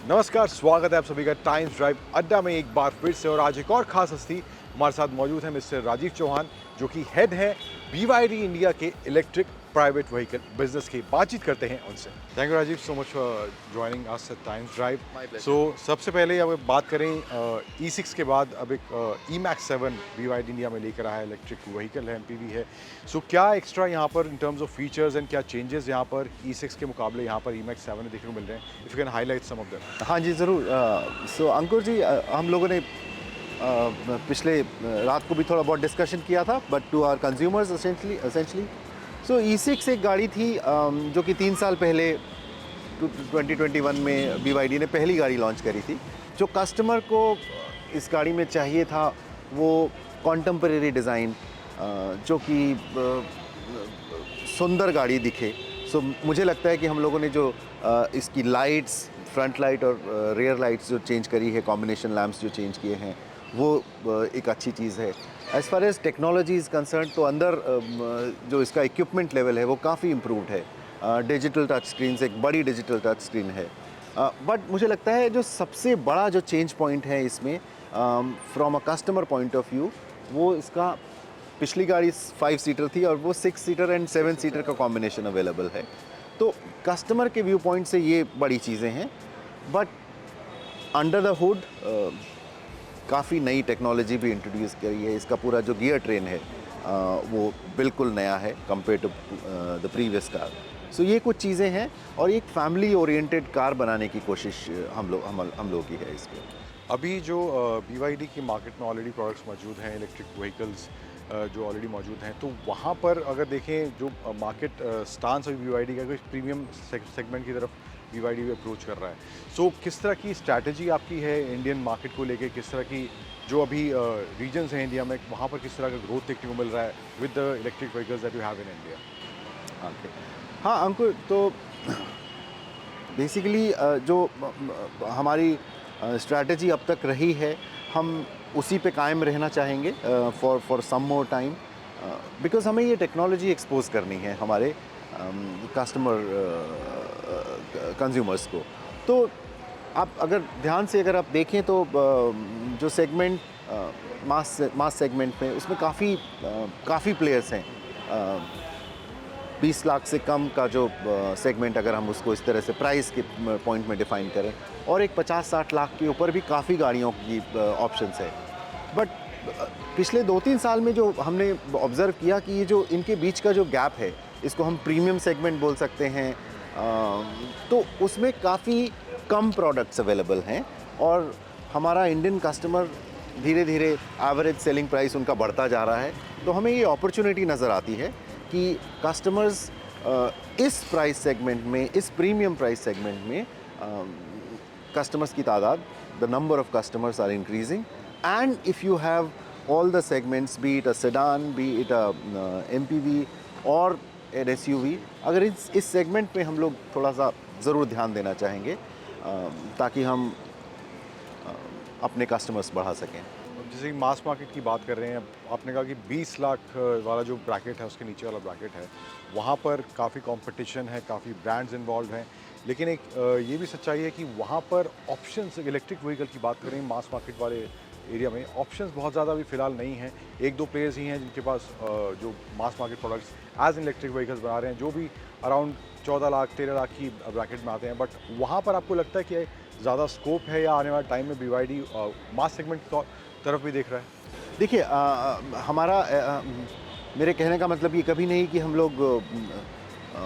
नमस्कार, स्वागत है आप सभी का टाइम्स ड्राइव अड्डा में एक बार फिर से। और आज एक और खास हस्ती हमारे साथ मौजूद है, मिस्टर राजीव चौहान, जो कि हेड है BYD इंडिया के इलेक्ट्रिक प्राइवेट व्हीकल बिजनेस की। बातचीत करते हैं उनसे। Thank you Rajeev so much for joining us at Times Drive. So सबसे पहले अब बात करें E6 के बाद अब एक E-MAX 7 BYD इंडिया में लेकर आया है, इलेक्ट्रिक व्हीकल है, MPV है। सो क्या एक्स्ट्रा यहाँ पर in terms of features and क्या चेंजेस यहाँ पर E6 के मुकाबले यहाँ पर E-MAX 7 में देखने को मिल रहे हैं? If you can highlight some of them. हाँ जी, ज़रूर। सो अंकुर जी, हम लोगों ने पिछले रात को भी थोड़ा बहुत डिस्कशन किया था, but to our consumers essentially so E6 एक गाड़ी थी जो कि 3 साल पहले 2021 में BYD ने पहली गाड़ी लॉन्च करी थी। जो कस्टमर को इस गाड़ी में चाहिए था वो कॉन्टेम्परेरी डिज़ाइन, जो कि सुंदर गाड़ी दिखे। सो मुझे लगता है कि हम लोगों ने जो इसकी लाइट्स, फ्रंट लाइट और रियर लाइट्स जो चेंज करी है, कॉम्बिनेशन लैम्प्स जो चेंज किए हैं, वो एक अच्छी चीज़ है। As far as technology is concern, तो अंदर जो इसका इक्विपमेंट लेवल है वो काफ़ी इम्प्रूव्ड है। डिजिटल टच स्क्रीन से एक बड़ी डिजिटल टच स्क्रीन है। बट मुझे लगता है जो सबसे बड़ा जो चेंज पॉइंट है इसमें from a customer point of view, वो इसका पिछली गाड़ी 5 सीटर थी और वो 6 सीटर एंड 7 सीटर का कॉम्बिनेशन अवेलेबल है। तो कस्टमर के व्यू पॉइंट से ये बड़ी चीज़ें हैं। बट अंडर द हुड काफ़ी नई टेक्नोलॉजी भी इंट्रोड्यूस करी है। इसका पूरा जो गियर ट्रेन है वो बिल्कुल नया है compare to the previous car. So ये कुछ चीज़ें हैं और एक फैमिली ओरिएंटेड कार बनाने की कोशिश हम लोगों की है इसमें। अभी जो BYD की मार्केट में ऑलरेडी प्रोडक्ट्स मौजूद हैं, इलेक्ट्रिक व्हीकल्स जो ऑलरेडी मौजूद हैं, तो वहाँ पर अगर देखें जो मार्केट स्टांस अभी BYD का, कुछ प्रीमियम सेगमेंट की तरफ BYD भी अप्रोच कर रहा है। सो किस तरह की स्ट्रैटेजी आपकी है इंडियन मार्केट को लेके? किस तरह की जो अभी रीजन्स हैं इंडिया में, वहाँ पर किस तरह का ग्रोथ देखने को मिल रहा है with the electric vehicles that you have in India? Okay, हाँ अंकुर, तो बेसिकली जो हमारी स्ट्रैटेजी अब तक रही है, हम उसी पे कायम रहना चाहेंगे for some more time, because हमें ये टेक्नोलॉजी एक्सपोज करनी है हमारे कस्टमर कंज्यूमर्स को। तो आप अगर ध्यान से अगर आप देखें तो जो सेगमेंट मास सेगमेंट में, उसमें काफ़ी प्लेयर्स हैं। 20 लाख से कम का जो सेगमेंट, अगर हम उसको इस तरह से प्राइस के पॉइंट में डिफ़ाइन करें, और एक 50-60 लाख के ऊपर भी काफ़ी गाड़ियों की ऑप्शंस है। बट पिछले 2-3 साल में जो हमने ऑब्ज़र्व किया कि ये जो इनके बीच का जो गैप है, इसको हम प्रीमियम सेगमेंट बोल सकते हैं, तो उसमें काफ़ी कम प्रोडक्ट्स अवेलेबल हैं और हमारा इंडियन कस्टमर धीरे धीरे एवरेज सेलिंग प्राइस उनका बढ़ता जा रहा है। तो हमें ये अपॉर्चुनिटी नज़र आती है कि कस्टमर्स इस प्राइस सेगमेंट में, इस प्रीमियम प्राइस सेगमेंट में कस्टमर्स की तादाद, the number of customers are increasing, and if you have all the segments, be it a sedan, be it a MPV और एन SUV, अगर इस सेगमेंट में हम लोग थोड़ा सा ज़रूर ध्यान देना चाहेंगे ताकि हम अपने कस्टमर्स बढ़ा सकें। जैसे कि मास मार्केट की बात कर रहे हैं, आपने कहा कि 20 लाख वाला जो ब्रैकेट है, उसके नीचे वाला ब्रैकेट है, वहाँ पर काफ़ी कंपटीशन है, काफ़ी ब्रांड्स इन्वॉल्व हैं। लेकिन एक ये भी सच्चाई है कि वहाँ पर ऑप्शंस, इलेक्ट्रिक व्हीकल की बात करें मास मार्केट वाले एरिया में, ऑप्शंस बहुत ज़्यादा अभी फ़िलहाल नहीं हैं। 1-2 प्लेयर्स ही हैं जिनके पास जो mass market products as electric vehicles बना रहे हैं, जो भी अराउंड 14 लाख 13 लाख की ब्रैकेट में आते हैं। बट वहाँ पर आपको लगता है कि ज़्यादा स्कोप है या आने वाले टाइम में BYD मास सेगमेंट की तरफ भी देख रहा है? देखिए, मेरे कहने का मतलब ये कभी नहीं कि हम लोग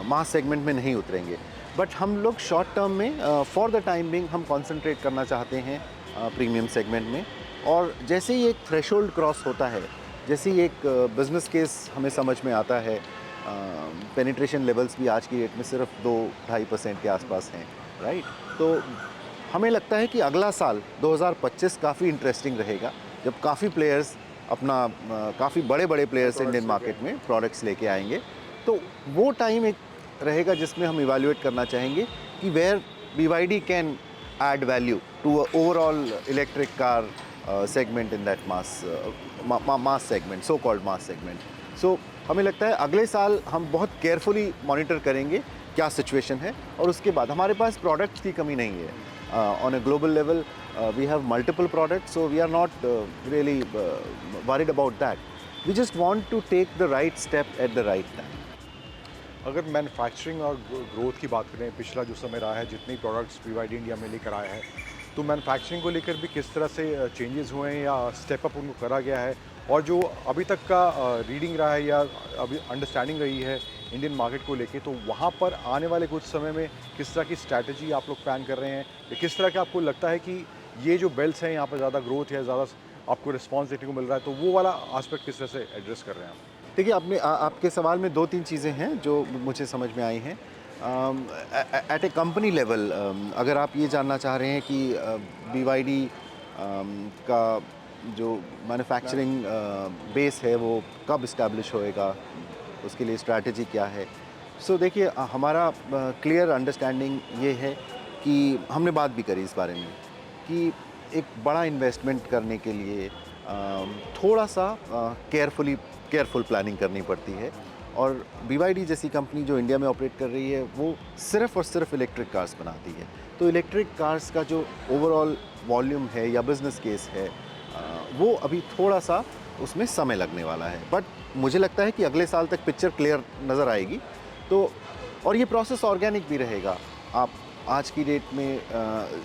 मास सेगमेंट में नहीं उतरेंगे, बट हम लोग शॉर्ट टर्म में फॉर द टाइम बिंग हम कंसंट्रेट करना चाहते हैं प्रीमियम सेगमेंट में। और जैसे ही एक थ्रेशोल्ड क्रॉस होता है, जैसे ही एक बिज़नेस केस हमें समझ में आता है, पेनिट्रेशन लेवल्स भी आज की डेट में सिर्फ 2-2.5% के आसपास हैं, राइट? तो हमें लगता है कि अगला साल 2025 काफ़ी इंटरेस्टिंग रहेगा, जब काफ़ी प्लेयर्स अपना काफ़ी बड़े प्लेयर्स इंडियन मार्केट में प्रोडक्ट्स लेके आएंगे। तो वो टाइम एक रहेगा जिसमें हम इवैल्यूएट करना चाहेंगे कि where BYD can add value to a overall electric car segment in that mass segment, so called mass segment. So हमें लगता है अगले साल हम बहुत केयरफुली मॉनिटर करेंगे क्या सिचुएशन है, और उसके बाद हमारे पास प्रोडक्ट्स की कमी नहीं है। on a global level, we have multiple products, so we are not really worried about that. We just want to take the right step at the right time. अगर मैन्युफैक्चरिंग और ग्रोथ की बात करें, पिछला जो समय रहा है, जितने प्रोडक्ट्स BYD इंडिया में लेकर आया है, तो मैन्युफैक्चरिंग को लेकर भी किस तरह से चेंजेस हुए हैं या स्टेप अप उनको करा गया है, और जो अभी तक का रीडिंग रहा है या अभी अंडरस्टैंडिंग रही है इंडियन मार्केट को लेके, तो वहाँ पर आने वाले कुछ समय में किस तरह की स्ट्रैटेजी आप लोग प्लान कर रहे हैं, या किस तरह का आपको लगता है कि ये जो बेल्ट्स हैं यहाँ पर ज़्यादा ग्रोथ या ज़्यादा आपको रिस्पॉन्स देखने को मिल रहा है, तो वो वाला आस्पेक्ट किस तरह से एड्रेस कर रहे हैं आप? देखिए, आपके सवाल में 2-3 चीज़ें हैं जो मुझे समझ में आई हैं। एट ए कंपनी लेवल, अगर आप ये जानना चाह रहे हैं कि BYD का जो मैन्युफैक्चरिंग बेस है वो कब इस्टेब्लिश होएगा, उसके लिए स्ट्रैटेजी क्या है। सो देखिए, हमारा क्लियर अंडरस्टैंडिंग ये है कि हमने बात भी करी इस बारे में कि एक बड़ा इन्वेस्टमेंट करने के लिए थोड़ा सा केयरफुल प्लानिंग करनी पड़ती है, और BYD जैसी कंपनी जो इंडिया में ऑपरेट कर रही है वो सिर्फ़ और सिर्फ इलेक्ट्रिक कार्स बनाती है। तो इलेक्ट्रिक कार्स का जो ओवरऑल वॉल्यूम है या बिज़नेस केस है, वो अभी थोड़ा सा उसमें समय लगने वाला है। बट मुझे लगता है कि अगले साल तक पिक्चर क्लियर नज़र आएगी। तो और ये प्रोसेस ऑर्गेनिक भी रहेगा। आप आज की डेट में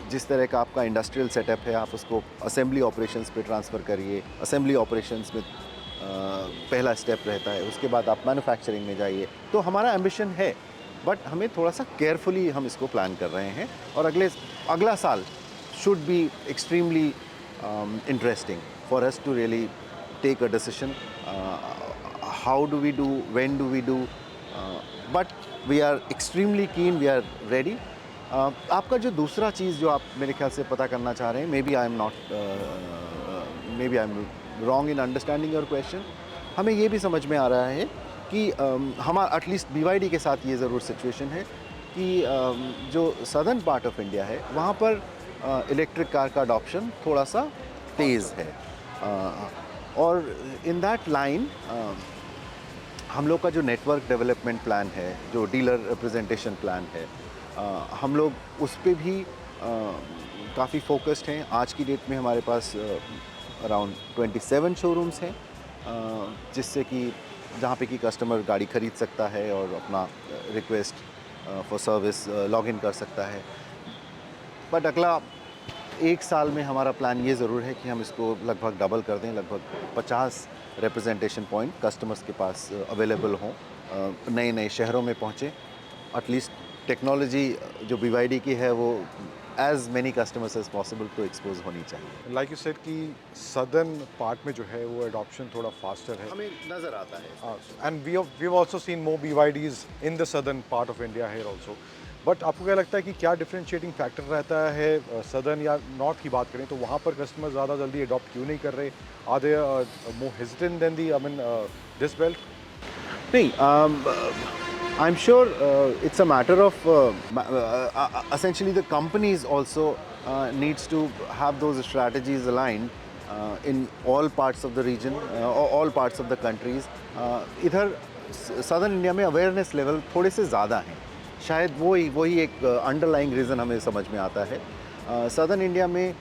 जिस तरह का आपका इंडस्ट्रियल सेटअप है, आप उसको असेंबली ऑपरेशंस पे ट्रांसफ़र करिए। असेंबली ऑपरेशंस में पहला स्टेप रहता है, उसके बाद आप मैन्युफैक्चरिंग में जाइए। तो हमारा एम्बिशन है, बट हमें थोड़ा सा केयरफुली हम इसको प्लान कर रहे हैं, और अगला साल should be extremely interesting for us to really take a decision. How do we do, when do we do, but we are extremely keen, we are ready. आपका जो दूसरा चीज़ जो आप मेरे ख्याल से पता करना चाह रहे हैं, maybe I'm wrong in understanding your question. हमें ये भी समझ में आ रहा है कि हमारा एटलीस्ट BYD के साथ ये ज़रूर सिचुएशन है कि जो सदर्न पार्ट ऑफ इंडिया है वहाँ पर इलेक्ट्रिक कार का अडॉप्शन थोड़ा सा तेज़ है, और इन दैट लाइन हम लोग का जो नेटवर्क डेवलपमेंट प्लान है, जो डीलर रिप्रेजेंटेशन प्लान है, हम लोग उस पे भी काफ़ी फोकस्ड हैं। आज की डेट में हमारे पास अराउंड 27 शोरूम्स हैं, जिससे कि जहाँ पे कि कस्टमर गाड़ी ख़रीद सकता है और अपना रिक्वेस्ट फॉर सर्विस लॉगिन कर सकता है। बट अगला 1 साल में हमारा प्लान ये ज़रूर है कि हम इसको लगभग डबल कर दें, लगभग 50 रिप्रेजेंटेशन पॉइंट कस्टमर्स के पास अवेलेबल हों, नए शहरों में पहुँचें। एटलीस्ट टेक्नोलॉजी जो BYD की है वो as many customers as possible तो एक्सपोज होनी चाहिए। लाइक यू सेड कि सदर्न पार्ट में जो है वो एडॉप्शन थोड़ा फास्टर है, हमें नज़र आता है। And we have also seen more BYDs in the southern part of India here also. But आपको क्या लगता है कि क्या डिफरेंशिएटिंग फैक्टर रहता है, सदर्न या नॉर्थ की बात करें तो वहाँ पर कस्टमर ज़्यादा जल्दी अडॉप्ट क्यों नहीं कर रहे? Are they more hesitant than the this belt? नहीं, I'm sure it's a matter of essentially the companies also needs to have those strategies aligned in all parts of the region or all parts of the countries. इधर southern India में awareness level थोड़े से ज़्यादा हैं, शायद वही एक underlying reason हमें समझ में आता है। सदर्न इंडिया में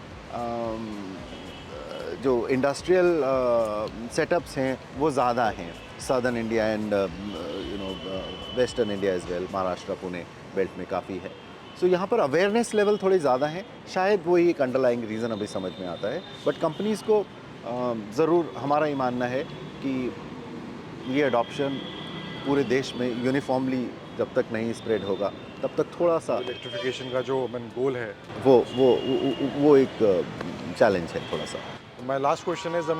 जो इंडस्ट्रियल सेटअप्स हैं वो ज़्यादा हैं, southern India and western India as well, Maharashtra Pune belt में काफ़ी है। सो यहाँ पर अवेयरनेस लेवल थोड़े ज़्यादा हैं, शायद वही एक अंडरलाइंग रीज़न अभी समझ में आता है। बट कंपनीज़ को ज़रूर हमारा ये मानना है कि ये अडॉप्शन पूरे देश में यूनिफॉर्मली जब तक नहीं स्प्रेड होगा तब तक थोड़ा सा इलेक्ट्रिफिकेशन का जो गोल है वो एक चैलेंज है थोड़ा सा। My last question is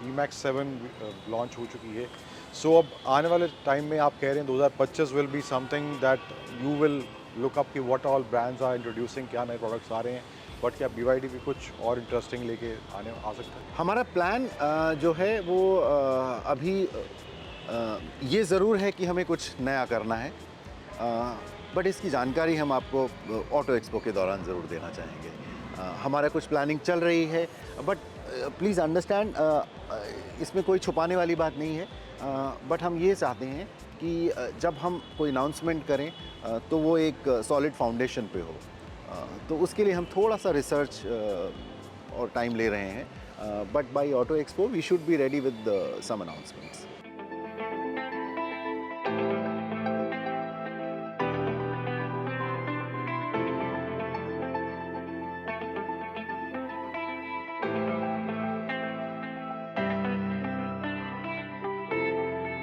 E-Max 7 launch हो चुकी है, सो अब आने वाले टाइम में आप कह रहे हैं 2025 will be something that you will look up कि what all brands are introducing, क्या नए प्रोडक्ट्स आ रहे हैं, बट क्या BYD भी कुछ और इंटरेस्टिंग लेके आ सकता है? हमारा प्लान जो है वो अभी ये ज़रूर है कि हमें कुछ नया करना है, बट इसकी जानकारी हम आपको ऑटो एक्सपो के दौरान ज़रूर देना चाहेंगे। हमारा कुछ प्लानिंग चल रही है, बट प्लीज़ अंडरस्टैंड इसमें कोई छुपाने वाली बात नहीं है, बट हम ये चाहते हैं कि जब हम कोई अनाउंसमेंट करें तो वो एक सॉलिड फाउंडेशन पे हो। तो उसके लिए हम थोड़ा सा रिसर्च और टाइम ले रहे हैं, but by Auto Expo we should be ready with some announcements.